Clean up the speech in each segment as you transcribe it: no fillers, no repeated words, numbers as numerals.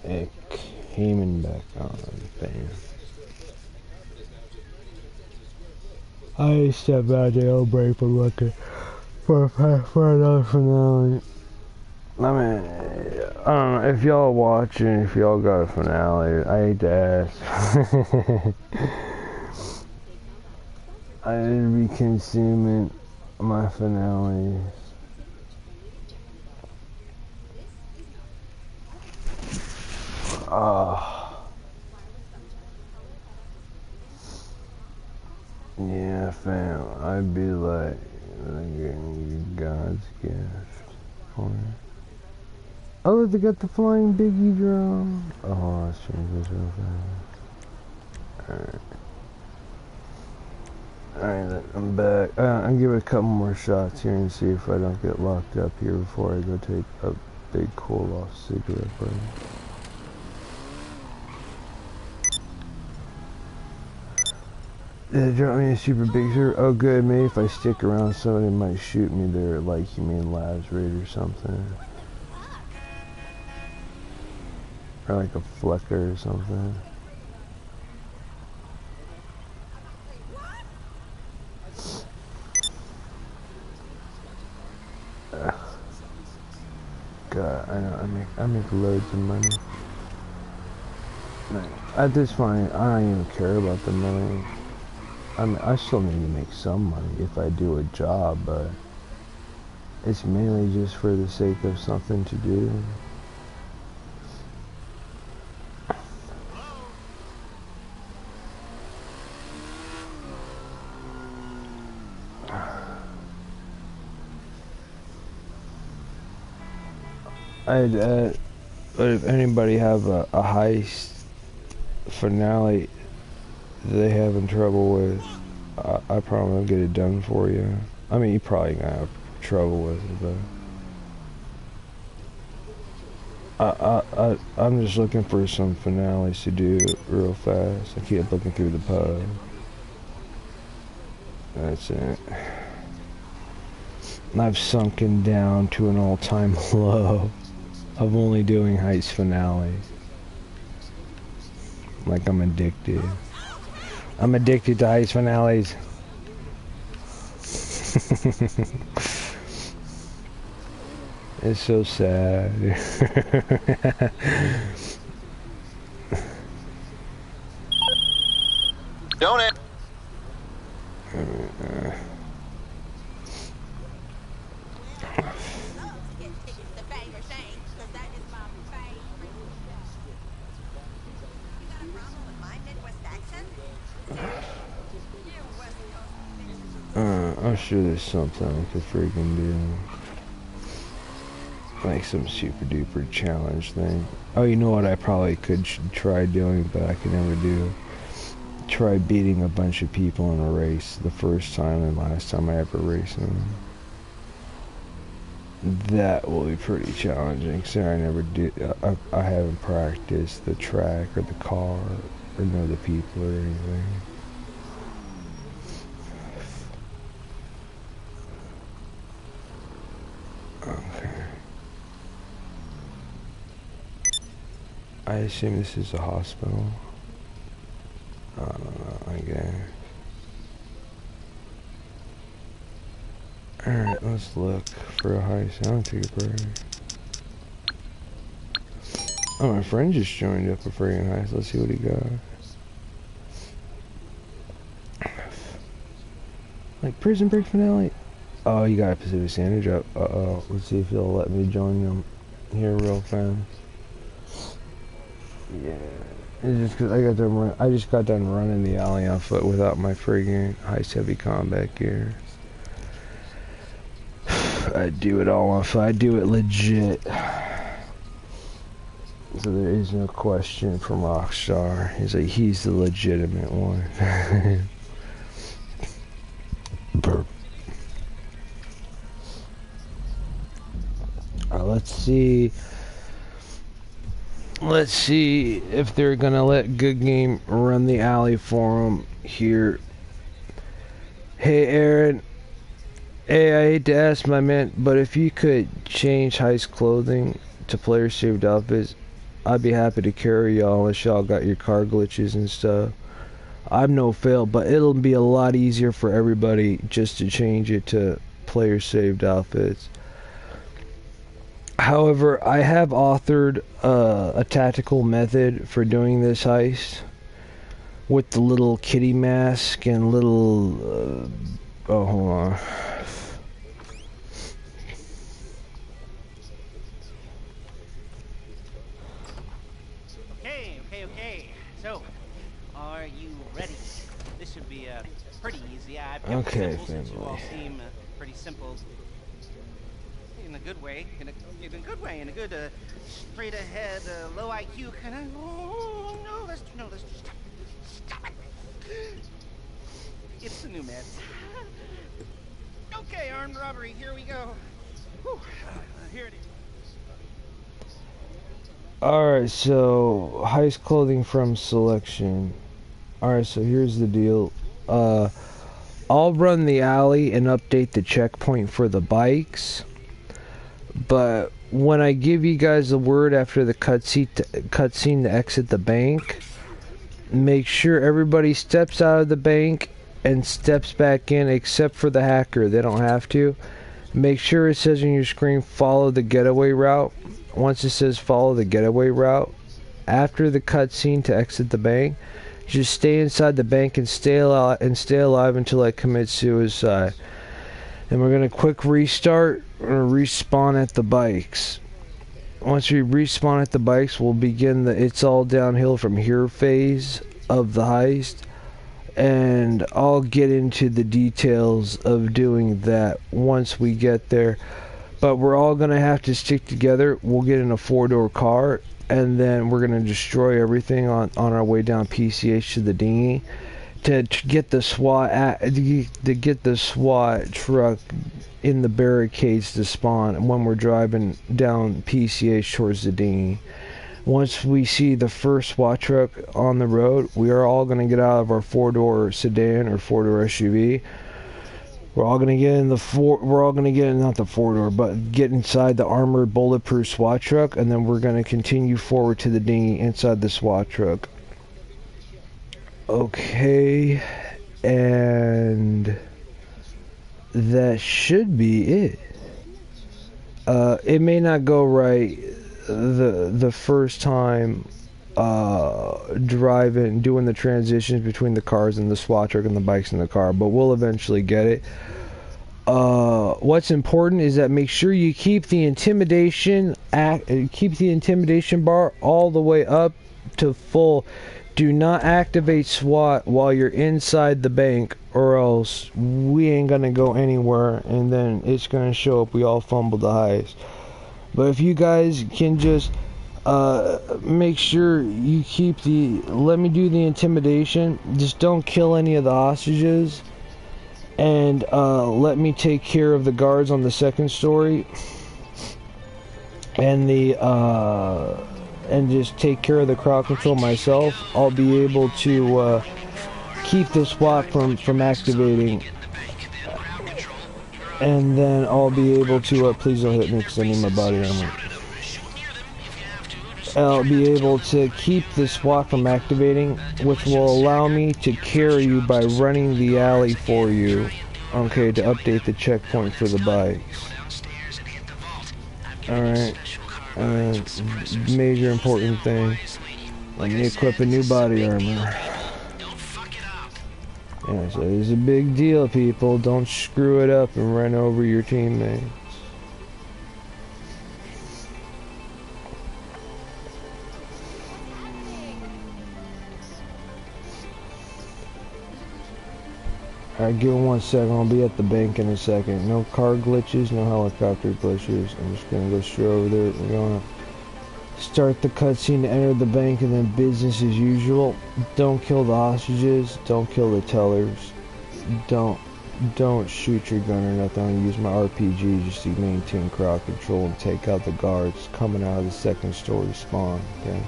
It came in back on, bam. I stepped out the old break for looking for another finale. I mean, I don't know, if y'all watching, if y'all got a finale, I hate to ask. I need to be consuming my finales. Yeah, fam, I'd be like, God's gift for it. Oh, they got the flying biggie drone. Oh, let's change this real fast. Alright, I'm back. I'll give it a couple more shots here and see if I don't get locked up here before I go take a big cool-off cigarette break. They dropped me a super big shirt. Oh good, maybe if I stick around somebody might shoot me there at like Humane Labs raid or something. Or like a flecker or something. God, I know, I make loads of money. At this point, I don't even care about the money. I mean, I still need to make some money if I do a job, but it's mainly just for the sake of something to do. But if anybody have a heist finale they having trouble with, I probably will get it done for you. I mean, you probably gonna have trouble with it, but I'm just looking for some finales to do real fast. I keep looking through the pub. That's it. I've sunken down to an all-time low of only doing heist finales. Like I'm addicted. I'm addicted to heist finales. It's so sad. Don't it? I'm sure there's something I could freaking do. Like some super duper challenge thing. Oh, you know what I probably could try doing, but I could never do? Try beating a bunch of people in a race the first time and last time I ever raced them. That will be pretty challenging, because I never did. I haven't practiced the track or the car or know the people or anything. Okay. I assume this is a hospital. I don't know, I guess. Alright, let's look for a heist. I'll take a break. Oh, my friend just joined up a friggin' heist. Let's see what he got. Like, prison break finale? Oh, you got a Pacific Standard Drop. Uh-oh. Let's see if he'll let me join them here real fast. Yeah. It's just because I just got done running the alley on foot without my friggin' heist heavy combat gear. I do it all on foot. I do it legit. So there is no question from Rockstar. He's like, he's the legitimate one. Burp. Let's see. Let's see if they're gonna let Good Game run the alley for them here. Hey, Aaron. Hey, I hate to ask, my man, but if you could change heist clothing to player saved outfits, I'd be happy to carry y'all unless y'all got your car glitches and stuff. I'm no fail, but it'll be a lot easier for everybody just to change it to player saved outfits. However, I have authored a tactical method for doing this heist with the little kitty mask and little oh, hold on. Okay. So, are you ready? This should be pretty easy. I've kept Okay, it simple since you all family. seem pretty simple. In a good way. In a good way. In a good, straight ahead, low IQ kind of. Oh, no, let's stop it. It's the new meds. Okay, armed robbery. Here we go. Whew. Here it is. Alright, so heist clothing from selection. Alright, so here's the deal. I'll run the alley and update the checkpoint for the bikes. But when I give you guys the word after the cutscene to exit the bank, make sure everybody steps out of the bank and steps back in except for the hacker. They don't have to. Make sure it says on your screen, follow the getaway route. Once it says follow the getaway route, after the cutscene to exit the bank, just stay inside the bank and stay alive until I commit suicide. And we're gonna quick restart. We're gonna respawn at the bikes. Once we respawn at the bikes, we'll begin the it's all downhill from here phase of the heist. And I'll get into the details of doing that once we get there. But we're all going to have to stick together. We'll get in a 4-door car, and then we're going to destroy everything on our way down PCH to the dinghy to get the SWAT truck in the barricades to spawn when we're driving down PCH towards the dinghy. Once we see the first SWAT truck on the road, we are all going to get out of our 4-door sedan or 4-door SUV. We're all gonna get in not the 4-door, but get inside the armored bulletproof SWAT truck, and then we're gonna continue forward to the dinghy inside the SWAT truck. Okay, and that should be it. It may not go right the first time doing the transitions between the cars and the SWAT truck and the bikes in the car, but we'll eventually get it. What's important is that make sure you keep the intimidation bar all the way up to full. Do not activate SWAT while you're inside the bank, or else we ain't gonna go anywhere, and then it's gonna show up we all fumbled the heist. But if you guys can just make sure you let me do the intimidation, just don't kill any of the hostages, and let me take care of the guards on the second story, and and just take care of the crowd control myself. I'll be able to keep the SWAT from activating, and then I'll be able to please don't hit me because I need my body armor. I'll be able to keep the SWAT from activating, which will allow me to carry you by running the alley for you, okay, to update the checkpoint for the bikes. Alright, major important thing, let me equip a new body armor. Yeah, so it's a big deal, people. Don't screw it up and run over your teammates. Alright, give me 1 second. I'll be at the bank in a second. No car glitches, no helicopter glitches. I'm just gonna go straight over there. We're gonna start the cutscene to enter the bank, and then business as usual. Don't kill the hostages. Don't kill the tellers. Don't shoot your gun or nothing. I'm gonna use my RPG just to maintain crowd control and take out the guards coming out of the second story spawn. Okay.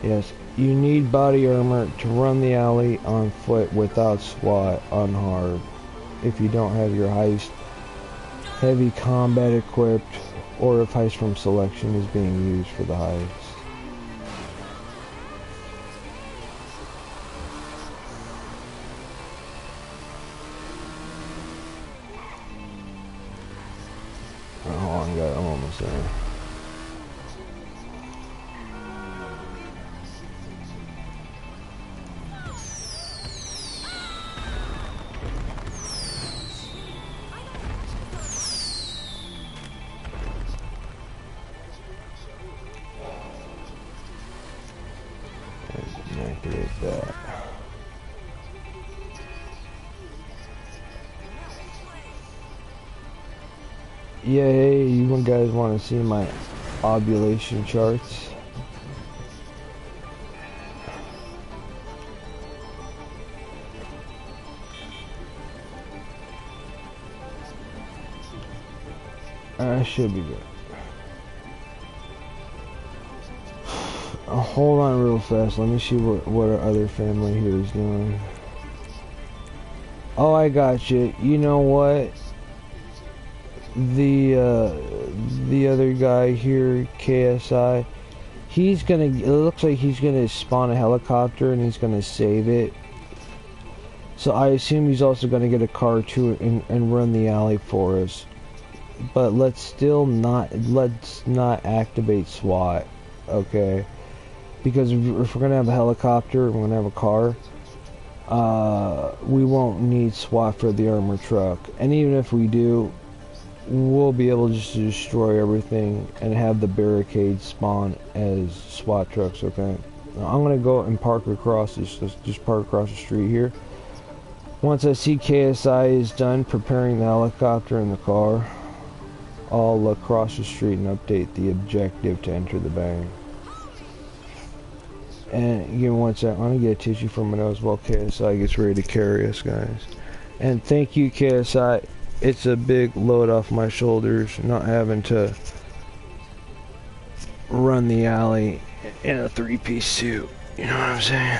Yes, you need body armor to run the alley on foot without SWAT on hard. If you don't have your heist heavy combat equipped, or if heist from selection is being used for the heist. Oh, hold on, guys, I'm almost there. Activate that. Yeah, hey, you guys want to see my ovulation charts? I should be good. Hold on real fast. Let me see what our other family here is doing. Oh, I got you. You know what? The other guy here, KSI, he's gonna. It looks like he's gonna spawn a helicopter and he's gonna save it. So I assume he's also gonna get a car too and run the alley for us. But let's not activate SWAT, okay? Because if we're gonna have a helicopter and we're gonna have a car, we won't need SWAT for the armored truck. And even if we do, we'll be able just to destroy everything and have the barricades spawn as SWAT trucks, okay? Now I'm gonna go and park across just park across the street here. Once I see KSI is done preparing the helicopter and the car, I'll look across the street and update the objective to enter the bank. And give me one sec, I'm gonna get a tissue from my nose while KSI gets ready to carry us, guys. And thank you, KSI. It's a big load off my shoulders, not having to run the alley in a three-piece suit. You know what I'm saying?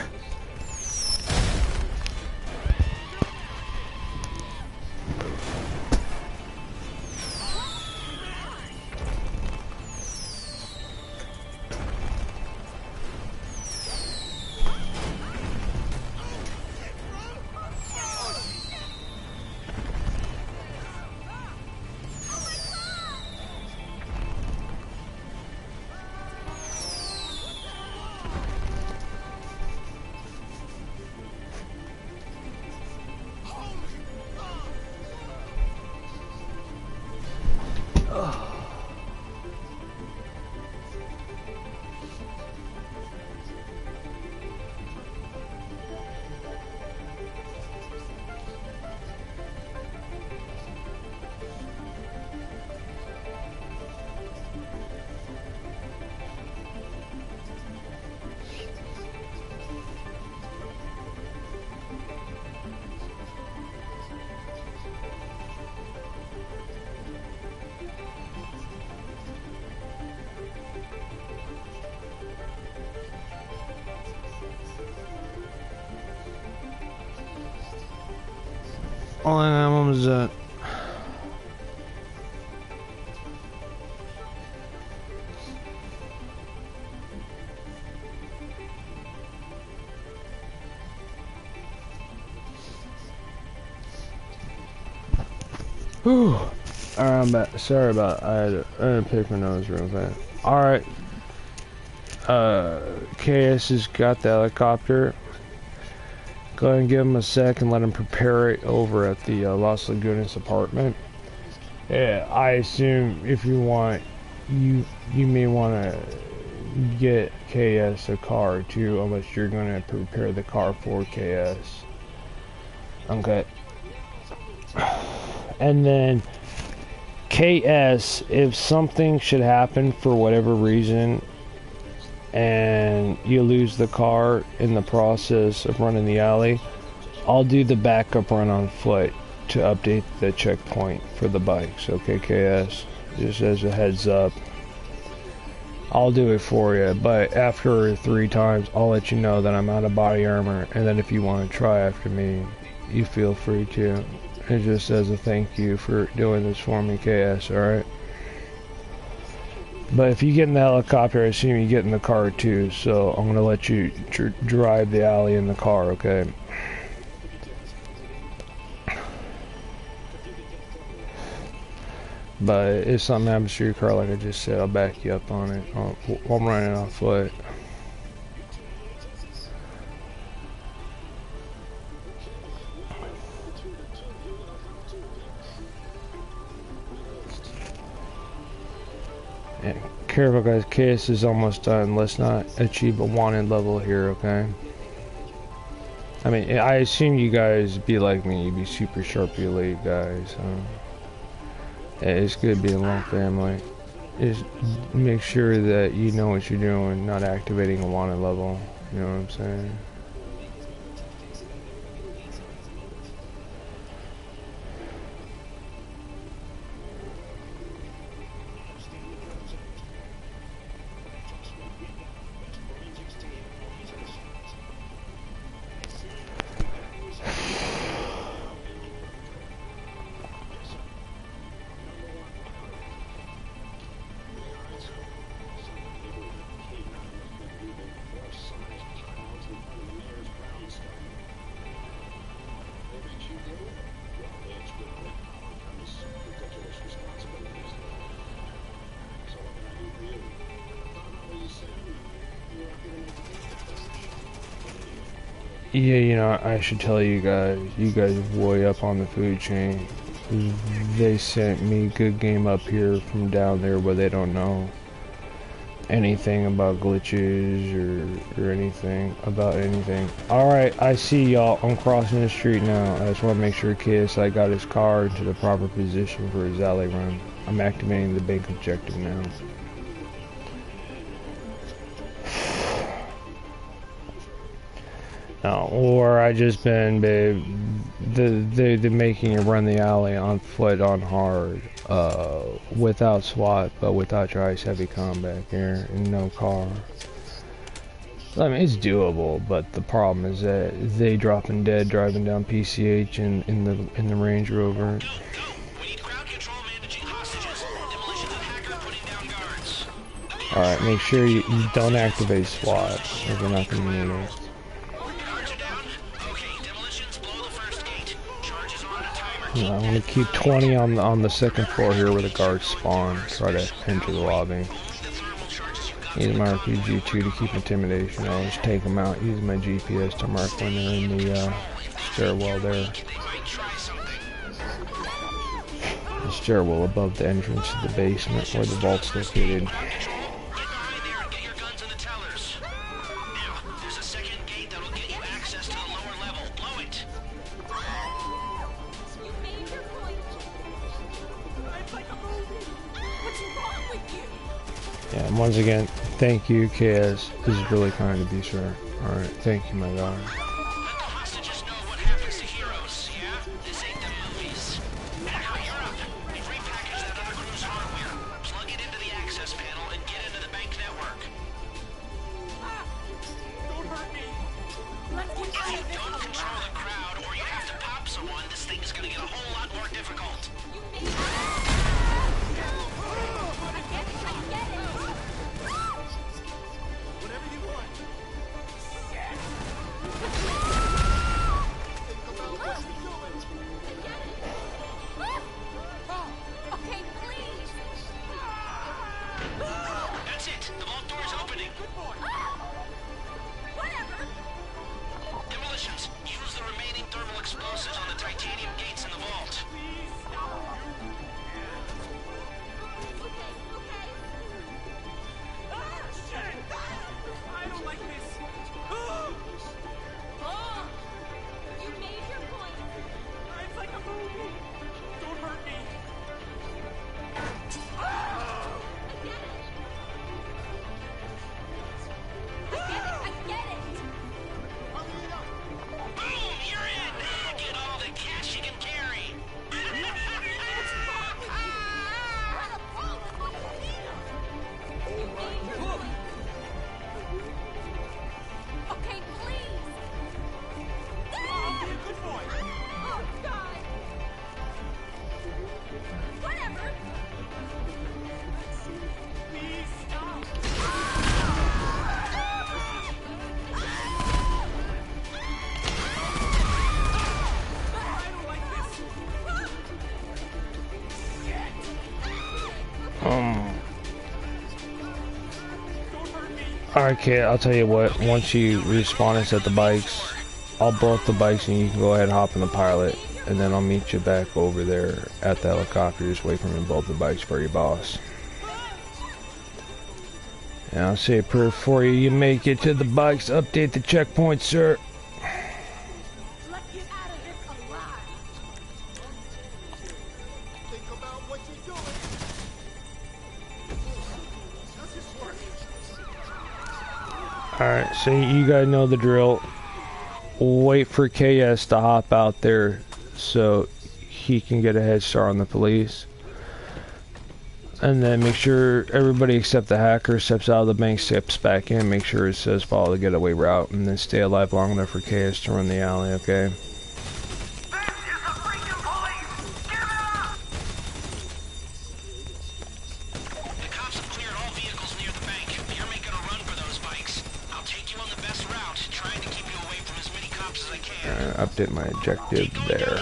All I know is that Alright, I'm back. Sorry about I had to pick my nose real fast. Alright. KS has got the helicopter. Go ahead and give him a sec and let him prepare it over at the Los Lagunas apartment. Yeah, I assume if you want, you may want to get KS a car too, unless you're going to prepare the car for KS. Okay. And then KS, if something should happen for whatever reason and you lose the car in the process of running the alley, I'll do the backup run on foot to update the checkpoint for the bikes. Okay, KS, just as a heads up. I'll do it for you, but after 3 times, I'll let you know that I'm out of body armor, and then if you want to try after me, you feel free to. It just as a thank you for doing this for me, KS, alright? But if you get in the helicopter, I assume you get in the car too, so I'm gonna let you drive the alley in the car, okay? But if something happens to your car, like I just said, I'll back you up on it. I'm running on foot. Yeah, careful guys, KS is almost done. Let's not achieve a wanted level here, okay? I mean, I assume you guys be like me, you'd be super sharp elite guys. Yeah, it's good being one family. Just make sure that you know what you're doing, not activating a wanted level. You know what I'm saying? Yeah, you know, I should tell you guys are way up on the food chain. They sent me good game up here from down there where they don't know anything about glitches or anything about anything. Alright, I see y'all. I'm crossing the street now. I just want to make sure KSI got his car into the proper position for his alley run. I'm activating the bank objective now. No, or I just been, babe, they're making you run the alley on foot on hard, without SWAT, but without your ice heavy combat here, and no car. I mean, it's doable, but the problem is that they dropping dead driving down PCH in the Range Rover. Alright, make sure you don't activate SWAT, if you're not going to need it. I'm gonna keep 20 on the second floor here where the guards spawn. Try to enter the lobby. Use my RPG-2 to keep intimidation. I'll just take them out. Use my GPS to mark when they're in the stairwell there. The stairwell above the entrance to the basement where the vault's located. Yeah, and once again, thank you, KS. This is really kind of you, sir. Alright, thank you, my guy. Alright, kid, I'll tell you what. Once you respawn us at the bikes, I'll blow up the bikes and you can go ahead and hop in the pilot. And then I'll meet you back over there at the helicopter. Just wait for me to blow up the bikes for your boss. And I'll say a prayer for you. You make it to the bikes. Update the checkpoint, sir. Let's get out of this alive. Think about what you're doing. Does this work? Alright, so you guys know the drill. Wait for KS to hop out there so he can get a head start on the police. And then make sure everybody except the hacker steps out of the bank, steps back in, make sure it says follow the getaway route, and then stay alive long enough for KS to run the alley, okay? Update my objective there.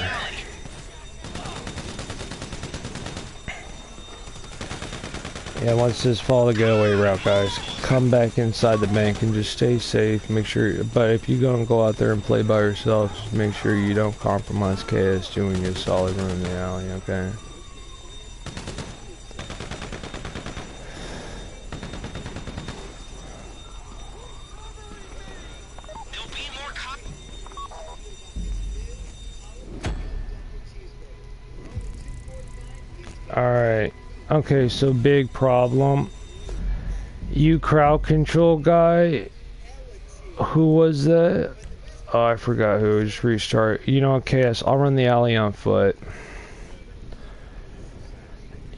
Yeah, once this follow the getaway route, guys, come back inside the bank and just stay safe. Make sure, but if you're gonna go out there and play by yourself, just make sure you don't compromise KS doing your solid run in the alley, okay? Alright, okay, so big problem. You crowd control guy, who was that? Oh, I forgot who, just restart. You know what, KS, I'll run the alley on foot.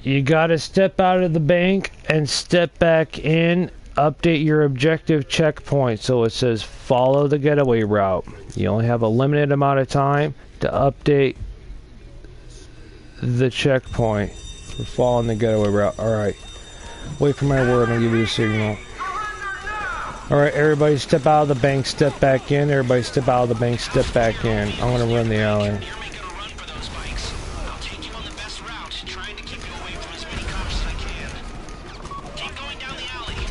You gotta step out of the bank and step back in, update your objective checkpoint so it says follow the getaway route. You only have a limited amount of time to update the checkpoint for following the getaway route. Alright. Wait for my word and I'll give you a signal. Alright, everybody step out of the bank, step back in. Everybody step out of the bank, step back in. I'm gonna run the alley.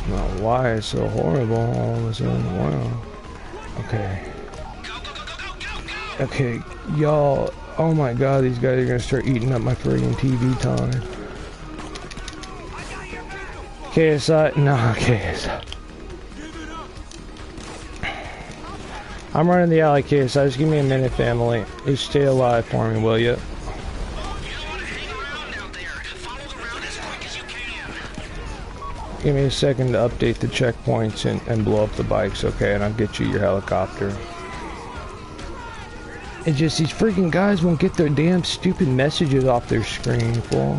Now, why is so horrible all of a sudden? Wow. Okay. Okay, y'all. Oh my god, these guys are gonna start eating up my friggin' TV time. KSI? No, KSI. I'm running the alley, KSI. Just give me a minute, family. Just stay alive for me, will ya? Give me a second to update the checkpoints and blow up the bikes, okay? And I'll get you your helicopter. It's just these freaking guys won't get their damn stupid messages off their screen, fool.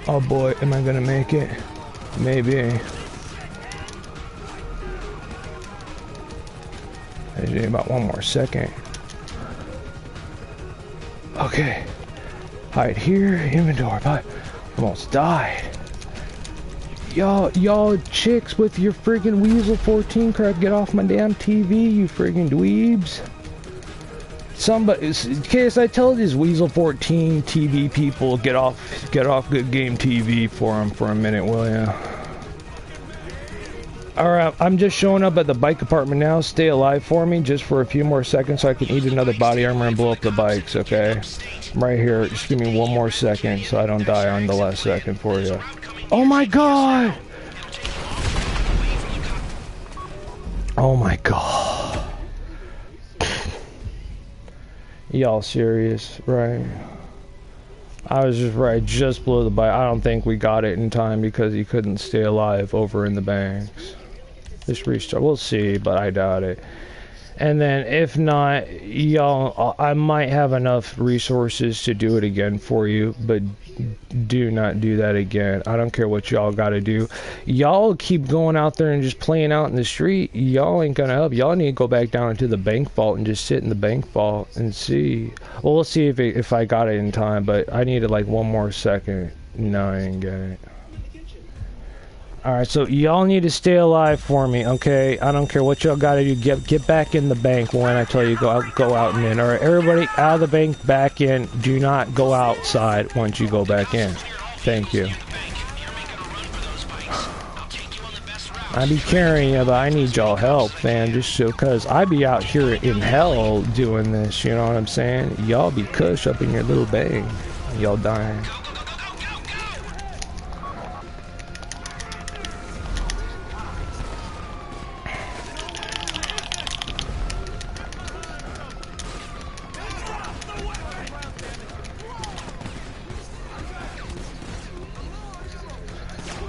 Oh boy, am I gonna make it? Maybe. I need about one more second. Okay. Hide here, inventory, but almost died. Y'all chicks with your friggin' Weasel 14 crap, get off my damn TV, you friggin' dweebs. Somebody, KS, I tell these Weasel 14 TV people, get off Good Game TV for them for a minute, will ya? Alright, I'm just showing up at the bike apartment now. Stay alive for me just for a few more seconds so I can eat another body armor and blow up the bikes, okay? I'm right here. Just give me one more second so I don't die on the last second for you. Oh my god! Oh my god. Y'all serious, right? I was just right, just blew the bike. I don't think we got it in time because he couldn't stay alive over in the banks. Just restart. We'll see, but I doubt it. And then if not, y'all, I might have enough resources to do it again for you, but do not do that again. I don't care what y'all gotta do. Y'all keep going out there and just playing out in the street. Y'all ain't gonna help. Y'all need to go back down into the bank vault and just sit in the bank vault and see. Well, we'll see if I got it in time, but I needed like one more second. No, I didn't get it. Alright, so y'all need to stay alive for me, okay? I don't care what y'all gotta do. Get back in the bank when I tell you go out and in. Alright, everybody out of the bank, back in. Do not go outside once you go back in. Thank you. I be carrying you, but I need y'all help, man. Just so, cause I be out here in hell doing this, you know what I'm saying? Y'all be cush up in your little bank. Y'all dying.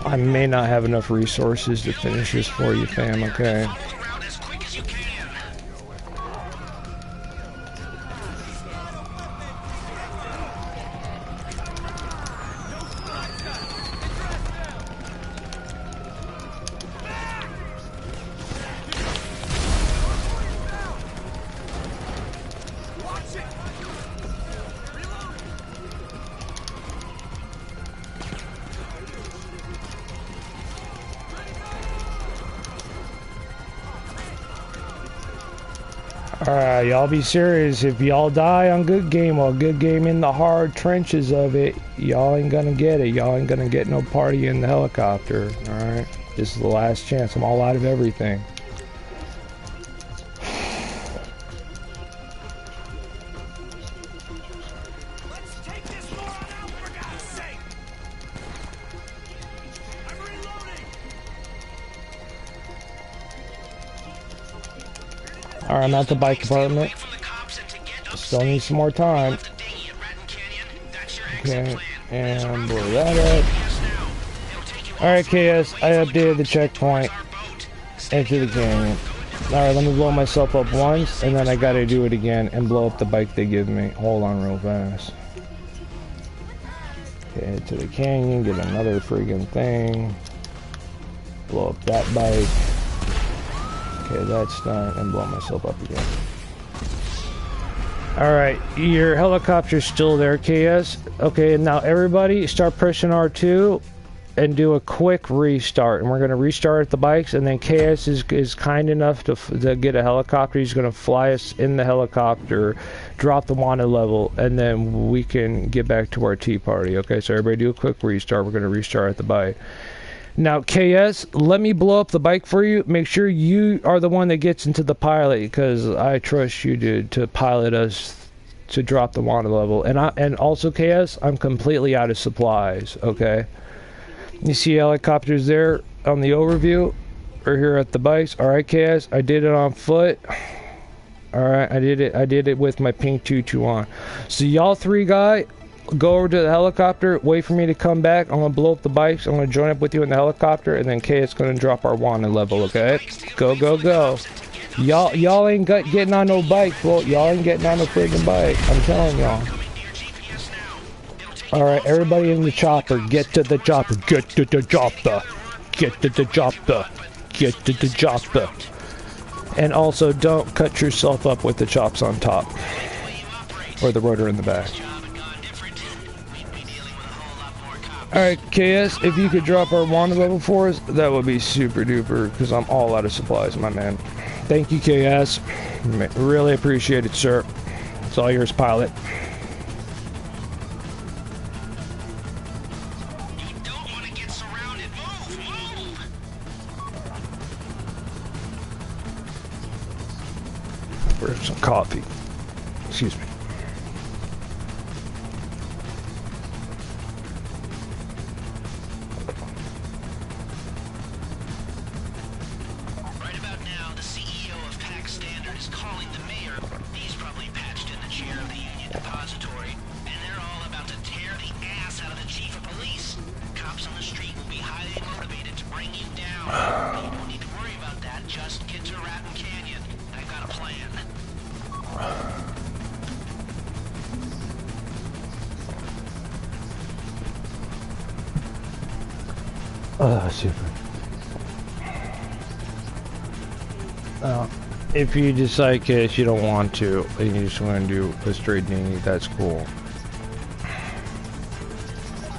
I may not have enough resources to finish this for you, fam, okay? Alright, y'all be serious. If y'all die on good game or good game in the hard trenches of it, y'all ain't gonna get it. Y'all ain't gonna get no party in the helicopter. Alright? This is the last chance. I'm all out of everything. Let's take this moron out for God's sake! I'm reloading! Alright, I'm at the bike department. Still need some more time. Okay, and blow that up. Alright, KS, I updated the checkpoint. Enter the canyon. Alright, let me blow myself up once, and then I gotta do it again and blow up the bike they give me. Hold on real fast. Okay, head to the canyon, get another friggin' thing. Blow up that bike. Okay, that's done, and blow myself up again. Alright, your helicopter's still there, KS. Okay, now everybody start pressing R2 and do a quick restart. And we're going to restart the bikes, and then KS is kind enough to get a helicopter. He's going to fly us in the helicopter, drop the wanted level, and then we can get back to our tea party. Okay, so everybody do a quick restart. We're going to restart the bike. Now, KS, let me blow up the bike for you. Make sure you are the one that gets into the pilot, because I trust you to pilot us to drop the wanted level. And also, KS, I'm completely out of supplies, okay? You see helicopters there on the overview, or here at the bikes. Alright, KS, I did it on foot. Alright, I did it with my pink tutu on. So y'all three guys, go over to the helicopter, wait for me to come back. I'm gonna blow up the bikes. I'm gonna join up with you in the helicopter, and then KS gonna drop our wanted level, okay? Go, go, go. Y'all ain't getting on no bike, bro. Y'all ain't getting on no friggin' bike. I'm telling y'all. Alright, everybody in the chopper, get to the chopper, get to the chopper, get to the chopper, get to the chopper. And also, don't cut yourself up with the chops on top, or the rotor in the back. Alright, KS, if you could drop our wanted level for us, that would be super duper, because I'm all out of supplies, my man. Thank you, KS. Really appreciate it, sir. It's all yours, pilot. For some coffee. Excuse me. Right about now, the CEO of PAC Standard is calling the mayor. He's probably patched in the chair of the Union Depository, and they're all about to tear the ass out of the chief of police. Cops on the street will be highly motivated to bring you down. You don't need to worry about that. Just get to Ratton Canyon. I've got a plan. Super. If you decide, KS, you don't want to, and you just want to do a straight dinghy, that's cool.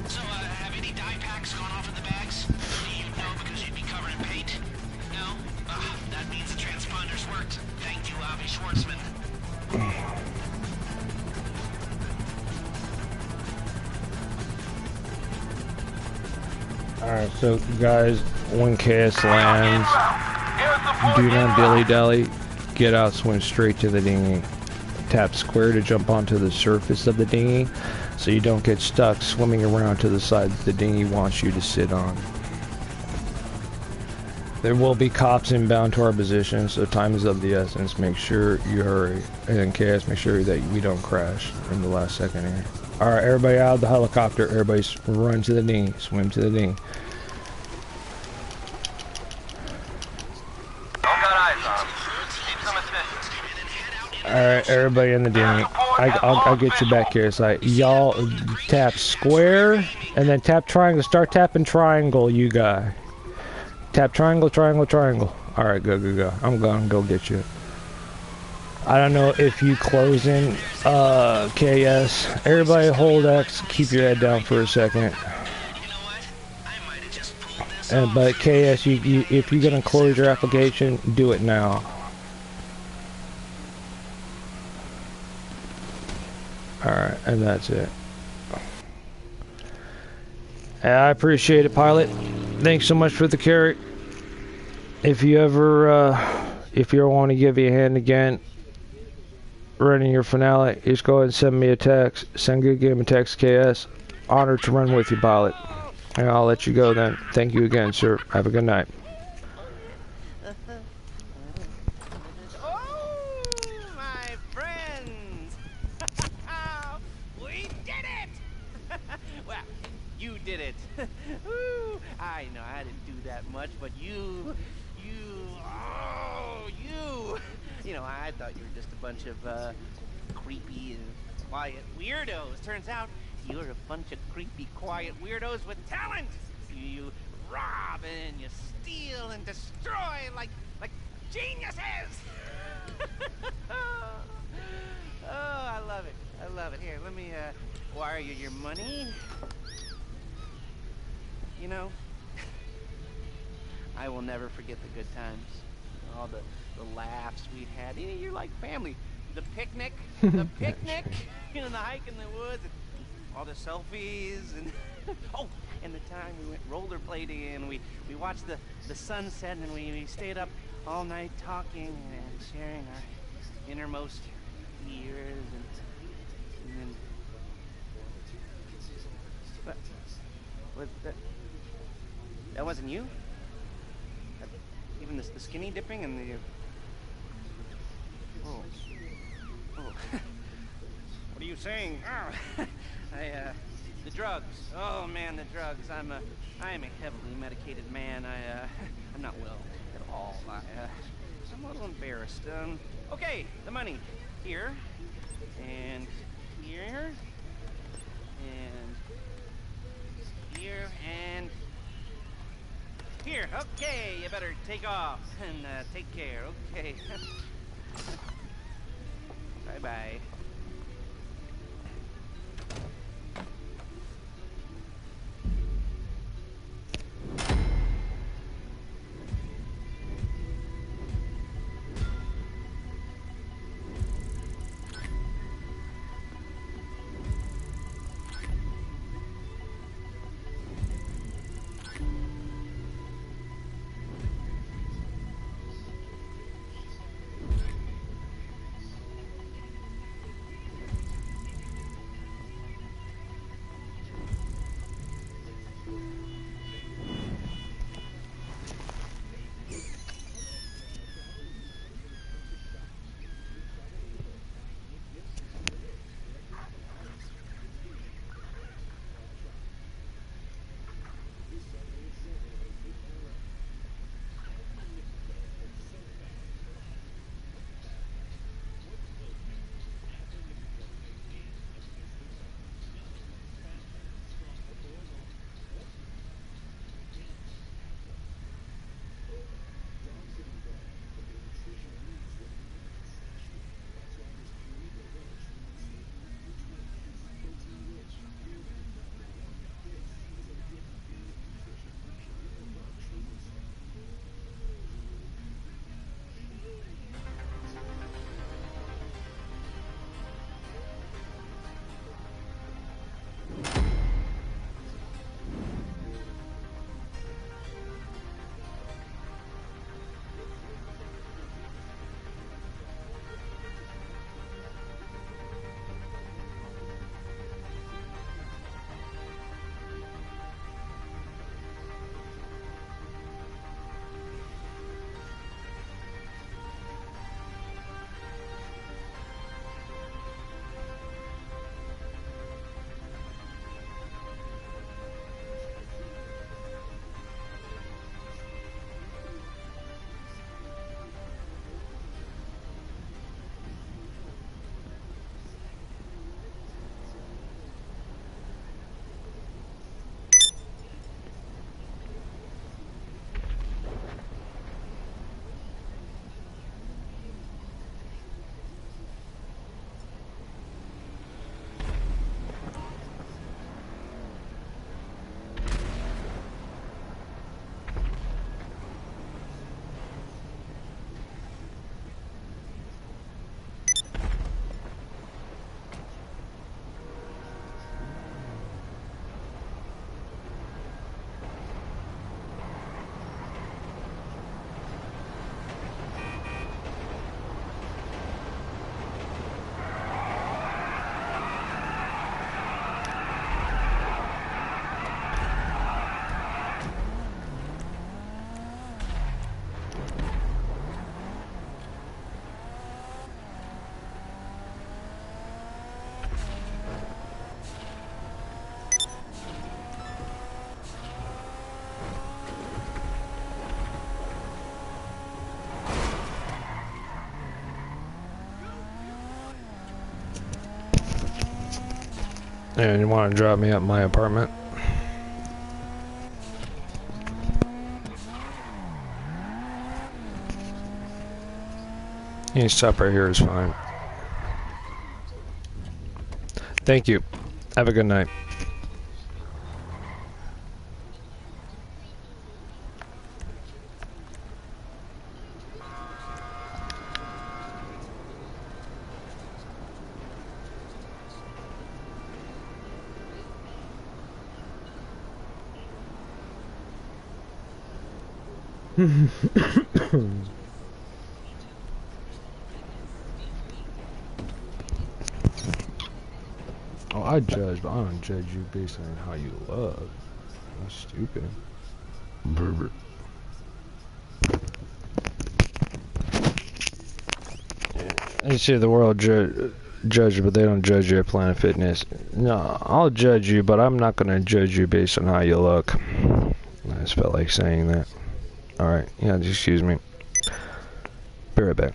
So, have any die pack checks gone off in the bags? Do you know because you'd be covered in paint? No? That means the transponders worked. Thank you, Avi Schwartzman. Alright, so guys, when KS lands, do not dilly-dally. Get out, swim straight to the dinghy. Tap square to jump onto the surface of the dinghy so you don't get stuck swimming around to the side that the dinghy wants you to sit on. There will be cops inbound to our position, so time is of the essence. Make sure you hurry. And in KS, make sure that we don't crash in the last second here. Alright, everybody out of the helicopter. Everybody run to the dinghy. Swim to the dinghy. Alright, everybody in the dinghy. I'll get you back here. It's like, y'all tap square, and then tap triangle. Start tapping triangle, you guy. Tap triangle, triangle, triangle. Alright, go, go, go. I'm gonna go get you. I don't know if you close in KS. Everybody hold X. Keep your head down for a second. But KS, if you're gonna close your application, do it now. Alright, and that's it. I appreciate it, pilot. Thanks so much for the carry. If you ever want to give me a hand again running your finale, just go ahead and send me a text. Send Good Game a text, KS. Honored to run with you, pilot. And I'll let you go then. Thank you again, sir. Have a good night. Did it. Woo. I know I didn't do that much, but you, know, I thought you were just a bunch of creepy and quiet weirdos. Turns out you're a bunch of creepy, quiet weirdos with talent. You rob and you steal and destroy like geniuses. Oh, I love it. I love it. Here, let me wire you your money. You know, I will never forget the good times, all the laughs we had. You know, you're like family. The picnic, you know, the hike in the woods, and all the selfies, and oh, and the time we went rollerblading, and we watched the sunset, and we stayed up all night talking and sharing our innermost fears, and then what that. That wasn't you? Even the skinny dipping and the... Oh. What are you saying? Oh. The drugs. Oh, man, the drugs. I am a heavily medicated man. I'm not well at all. I'm a little embarrassed. Okay, the money. Here. And here. And here. And... here, okay, you better take off and take care, okay. Bye-bye. And you want to drop me at my apartment? You can stop right here is fine. Thank you. Have a good night. Oh, I judge, but I don't judge you based on how you look. That's stupid. Brr. You see the world judge, but they don't judge you at Planet Fitness. No, I'll judge you, but I'm not gonna judge you based on how you look. I just felt like saying that. Alright, yeah, just excuse me. Be right back.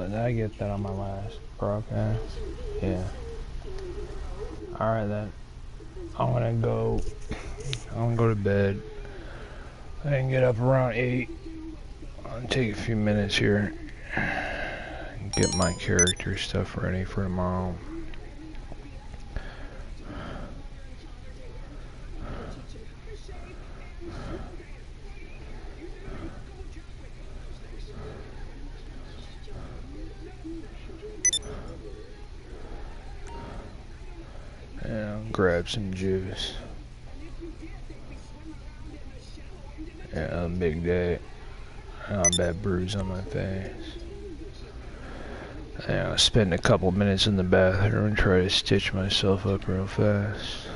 Did I get that on my last broadcast? Yeah. Alright then. I'm gonna go to bed. I can get up around 8. I'll take a few minutes here and get my character stuff ready for tomorrow. And I'll grab some juice. Yeah, a big day. A bad bruise on my face. And I'll spend a couple minutes in the bathroom and try to stitch myself up real fast.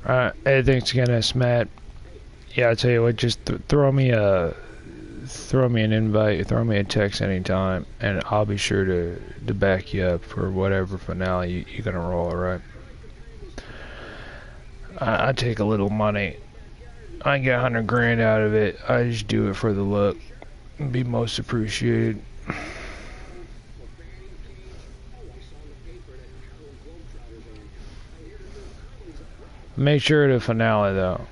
Alright, hey, thanks again, that's Matt. Yeah, I'll tell you what, just throw me an invite, throw me a text anytime, and I'll be sure to back you up for whatever finale you're gonna roll, alright? I take a little money. I get 100 grand out of it. I just do it for the look. Be most appreciated. Make sure the finale though.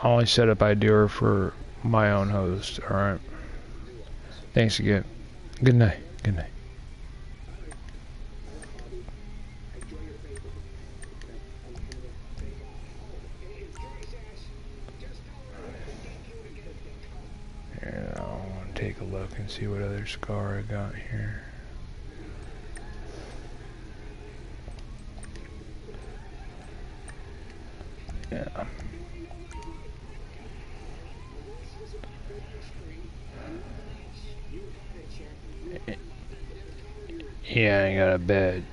I only set up I do her for my own host, alright? Thanks again. Good night. Good night. Here, I want to take a look and see what other scar I got here. Yeah. Yeah, I got a bad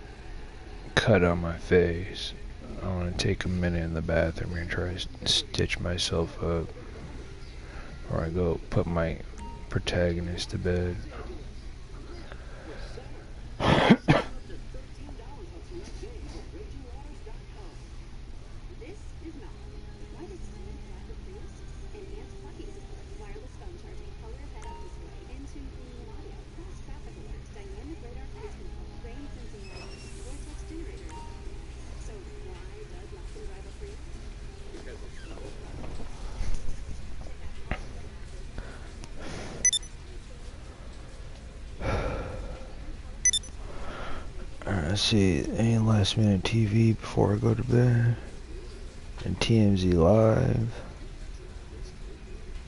cut on my face. I want to take a minute in the bathroom and try to stitch myself up. Or I go put my protagonist to bed. Let's see, any last minute TV before I go to bed? And TMZ Live.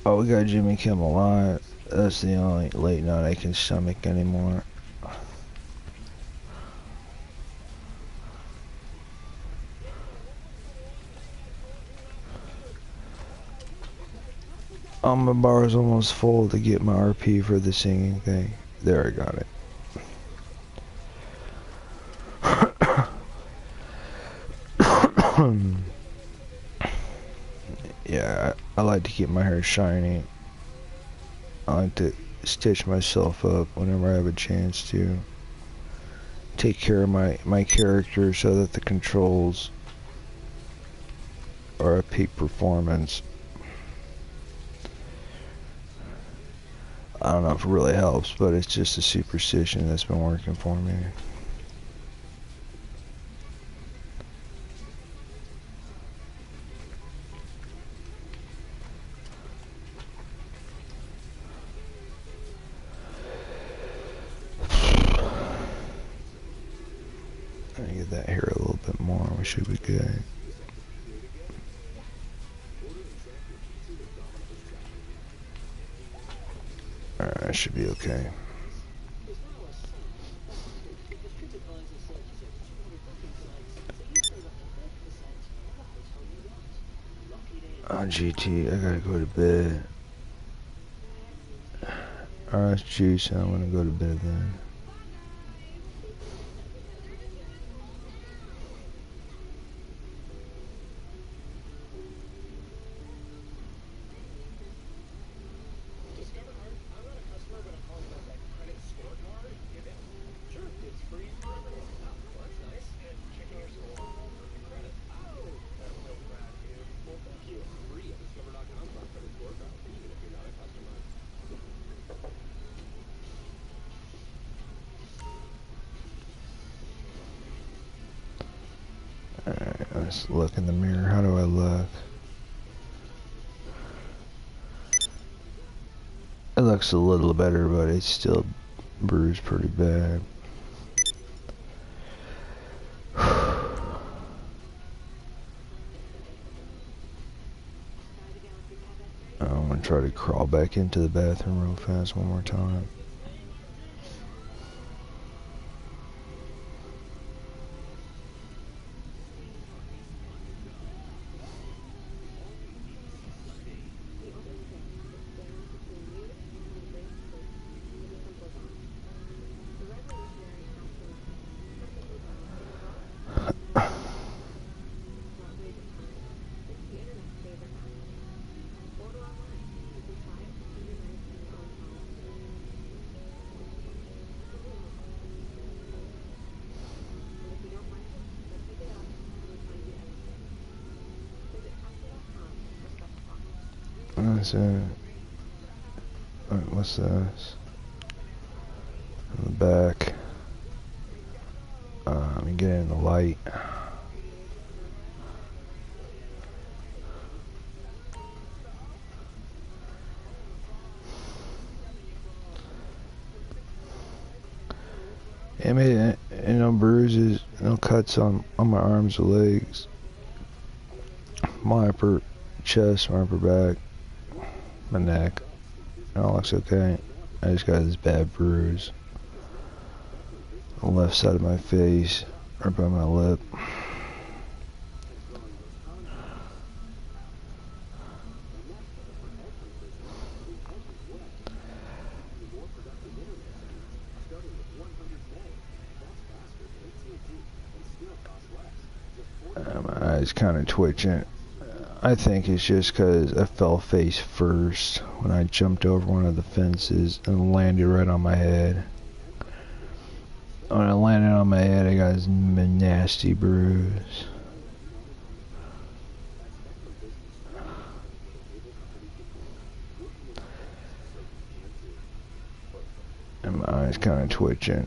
Oh, we got Jimmy Kimmel Live. That's the only late night I can stomach anymore. My bar is almost full to get my RP for the singing thing. There, I got it. Yeah, I like to keep my hair shiny. I like to stitch myself up whenever I have a chance to. Take care of my character so that the controls are at peak performance. I don't know if it really helps, but it's just a superstition that's been working for me. Get that here a little bit more, we should be good. Alright, that should be okay. GT, I gotta go to bed. Alright, it's juice, I'm gonna go to bed then. Let's look in the mirror. How do I look? It looks a little better, but it's still bruised pretty bad. I'm gonna try to crawl back into the bathroom real fast one more time. That's it. Alright, what's this? In the back. Let me get in the light. I made no bruises, no cuts on my arms or legs. My upper chest, my upper back, my neck. It all looks okay. I just got this bad bruise on the left side of my face, right by my lip. My eyes kind of twitching. I think it's just because I fell face first when I jumped over one of the fences and landed right on my head. When I landed on my head, I got this nasty bruise. And my eyes kind of twitching.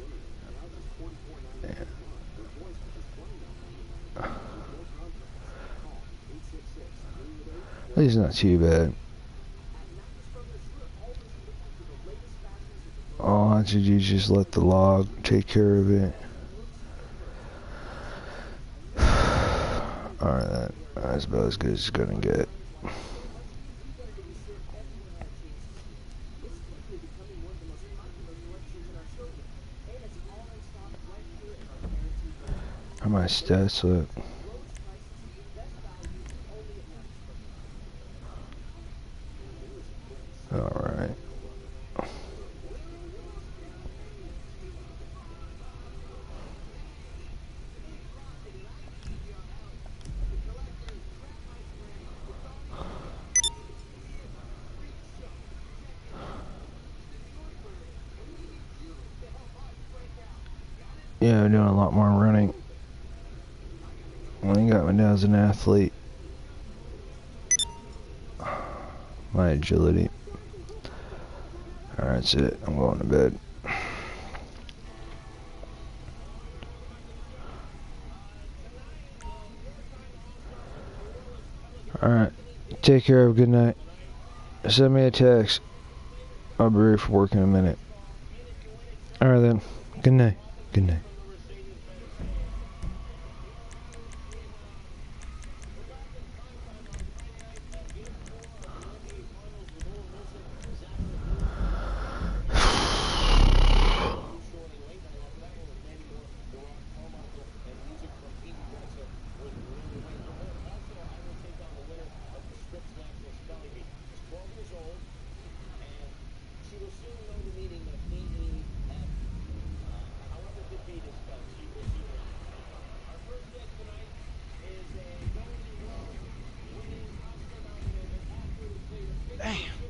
At least not too bad. All I have to do is just let the log take care of it. Alright, that's about as good as it's gonna get. How my stats look? Alright. Yeah, I'm doing a lot more running. When he got me down as an athlete. My agility. Alright, that's it. I'm going to bed. Alright. Take care. Have a good night. Send me a text. I'll be ready for work in a minute. Alright then. Good night. Good night. Damn.